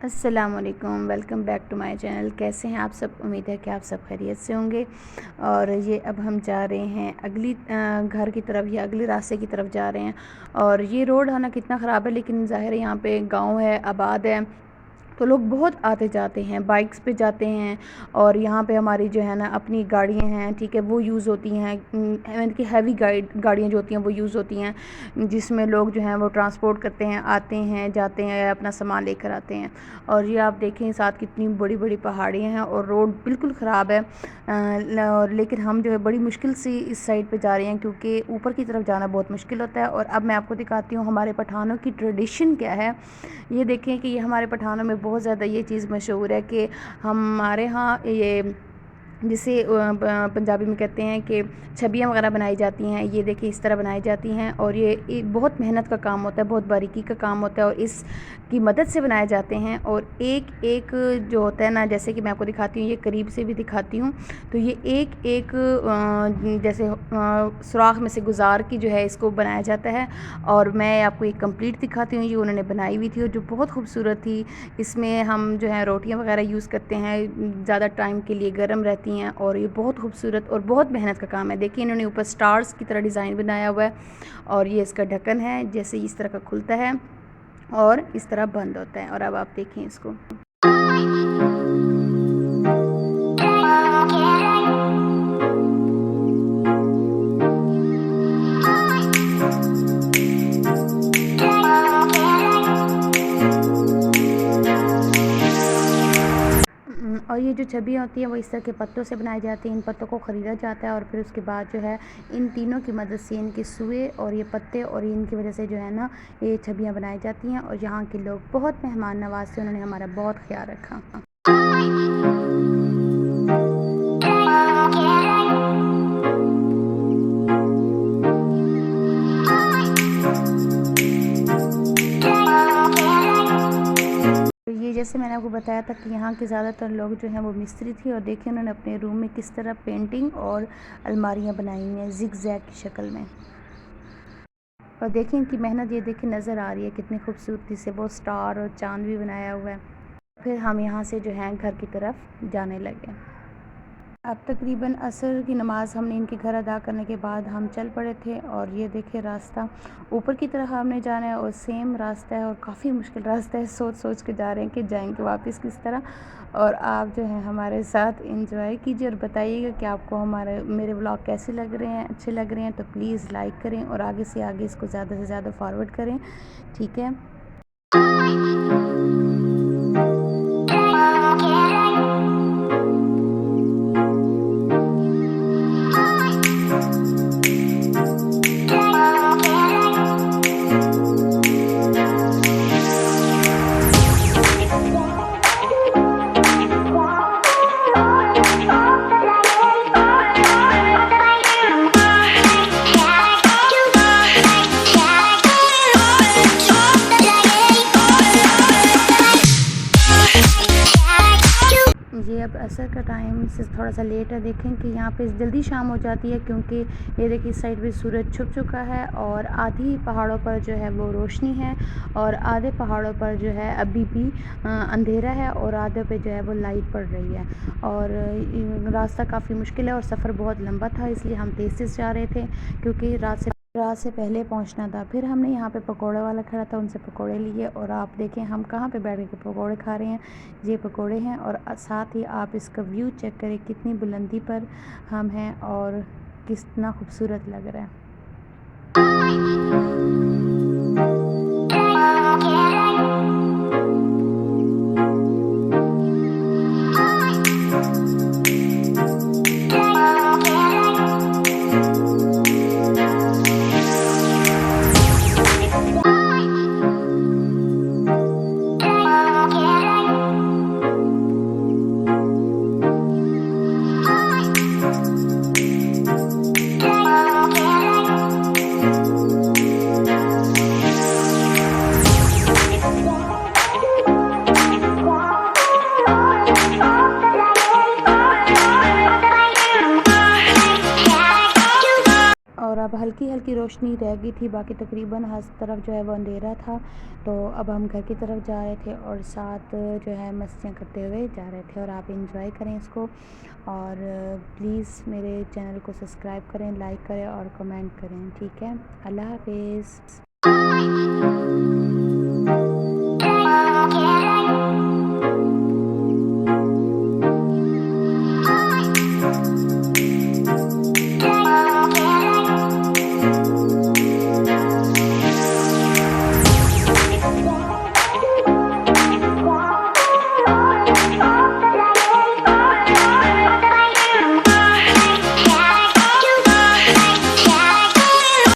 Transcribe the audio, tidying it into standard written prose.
अस्सलामुअलैकुम, welcome back to my channel. कैसे हैं आप सब? उम्मीद है कि आप सब खैरियत से होंगे। और ये अब हम जा रहे हैं अगली घर की तरफ या अगले रास्ते की तरफ जा रहे हैं। और ये रोड है ना कितना ख़राब है, लेकिन ज़ाहिर है यहाँ पे गांव है, आबाद है, तो लोग बहुत आते जाते हैं, बाइक्स पे जाते हैं। और यहाँ पे हमारी जो है ना अपनी गाड़ियाँ हैं, ठीक है, वो यूज़ होती हैं। यानी कि हैवी गाड़ियाँ जो होती हैं वो यूज़ होती हैं, जिसमें लोग जो हैं वो ट्रांसपोर्ट करते हैं, आते हैं, जाते हैं, या अपना सामान लेकर आते हैं। और ये आप देखें साथ कितनी बड़ी बड़ी पहाड़ियाँ हैं और रोड बिल्कुल ख़राब है। लेकिन हम जो है बड़ी मुश्किल से इस साइड पे जा रहे हैं, क्योंकि ऊपर की तरफ जाना बहुत मुश्किल होता है। और अब मैं आपको दिखाती हूँ हमारे पठानों की ट्रेडिशन क्या है। ये देखें कि ये हमारे पठानों में बहुत ज़्यादा ये चीज़ मशहूर है कि हमारे यहाँ ये जिसे पंजाबी में कहते हैं कि छबियाँ वगैरह बनाई जाती हैं। ये देखिए इस तरह बनाई जाती हैं, और ये बहुत मेहनत का काम होता है, बहुत बारीकी का काम होता है, और इसकी मदद से बनाए जाते हैं। और एक एक जो होता है ना, जैसे कि मैं आपको दिखाती हूँ, ये करीब से भी दिखाती हूँ, तो ये एक एक जैसे सुराख में से गुजार की जो है इसको बनाया जाता है। और मैं आपको एक कंप्लीट दिखाती हूँ, ये उन्होंने बनाई हुई थी और जो बहुत खूबसूरत थी। इसमें हम जो है रोटियां वगैरह यूज़ करते हैं, ज़्यादा टाइम के लिए गर्म रहती हैं, और ये बहुत खूबसूरत और बहुत मेहनत का काम है। देखिए इन्होंने ऊपर स्टार्स की तरह डिज़ाइन बनाया हुआ है, और ये इसका ढक्कन है, जैसे इस तरह का खुलता है और इस तरह बंद होता है। और अब आप देखें इसको। और ये जो छबियाँ होती हैं वो इस तरह के पत्तों से बनाई जाती हैं। इन पत्तों को ख़रीदा जाता है, और फिर उसके बाद जो है इन तीनों की मदद से, इनके सुए और ये पत्ते और इनकी वजह से जो है ना ये छबियाँ बनाई जाती हैं। और यहाँ के लोग बहुत मेहमान नवाज से, उन्होंने हमारा बहुत ख्याल रखा। ये जैसे मैंने आपको बताया था कि यहाँ के ज़्यादातर लोग जो हैं वो मिस्त्री थे। और देखिए उन्होंने अपने रूम में किस तरह पेंटिंग और अलमारियाँ बनाई हुई हैं जिग जैग की शक्ल में। और देखें इनकी मेहनत, ये देखिए नज़र आ रही है कितनी खूबसूरती से, वो स्टार और चांद भी बनाया हुआ है। फिर हम यहाँ से जो है घर की तरफ जाने लगे। अब तकरीबन असर की नमाज़ हमने इनके घर अदा करने के बाद हम चल पड़े थे। और ये देखिए रास्ता ऊपर की तरफ हमने जाना है, और सेम रास्ता है और काफ़ी मुश्किल रास्ता है। सोच सोच के जा रहे हैं कि जाएंगे वापस किस तरह। और आप जो है हमारे साथ इंजॉय कीजिए और बताइएगा कि आपको मेरे व्लॉग कैसे लग रहे हैं। अच्छे लग रहे हैं तो प्लीज़ लाइक करें, और आगे से आगे इसको ज़्यादा से ज़्यादा फॉरवर्ड करें, ठीक है। ये अब असर का टाइम से थोड़ा सा लेट है। देखें कि यहाँ पे जल्दी शाम हो जाती है, क्योंकि ये देखिए इस साइड भी सूरज छुप चुका है, और आधी पहाड़ों पर जो है वो रोशनी है, और आधे पहाड़ों पर जो है अभी भी अंधेरा है, और आधे पे जो है वो लाइट पड़ रही है। और रास्ता काफ़ी मुश्किल है और सफ़र बहुत लंबा था, इसलिए हम तेज़ तेज़ जा रहे थे, क्योंकि रात से पहले पहुंचना था। फिर हमने यहाँ पे पकोड़े वाला खड़ा था, उनसे पकोड़े लिए। और आप देखें हम कहाँ पे बैठ के पकोड़े खा रहे हैं, ये पकोड़े हैं। और साथ ही आप इसका व्यू चेक करें, कितनी बुलंदी पर हम हैं और कितना खूबसूरत लग रहा है। अब हल्की हल्की रोशनी रह गई थी, बाकी तकरीबन हर तरफ जो है वो अंधेरा था। तो अब हम घर की तरफ जा रहे थे और साथ जो है मस्तियाँ करते हुए जा रहे थे। और आप इंजॉय करें इसको, और प्लीज़ मेरे चैनल को सब्सक्राइब करें, लाइक करें और कमेंट करें। ठीक है, अल्लाह हाफिज़।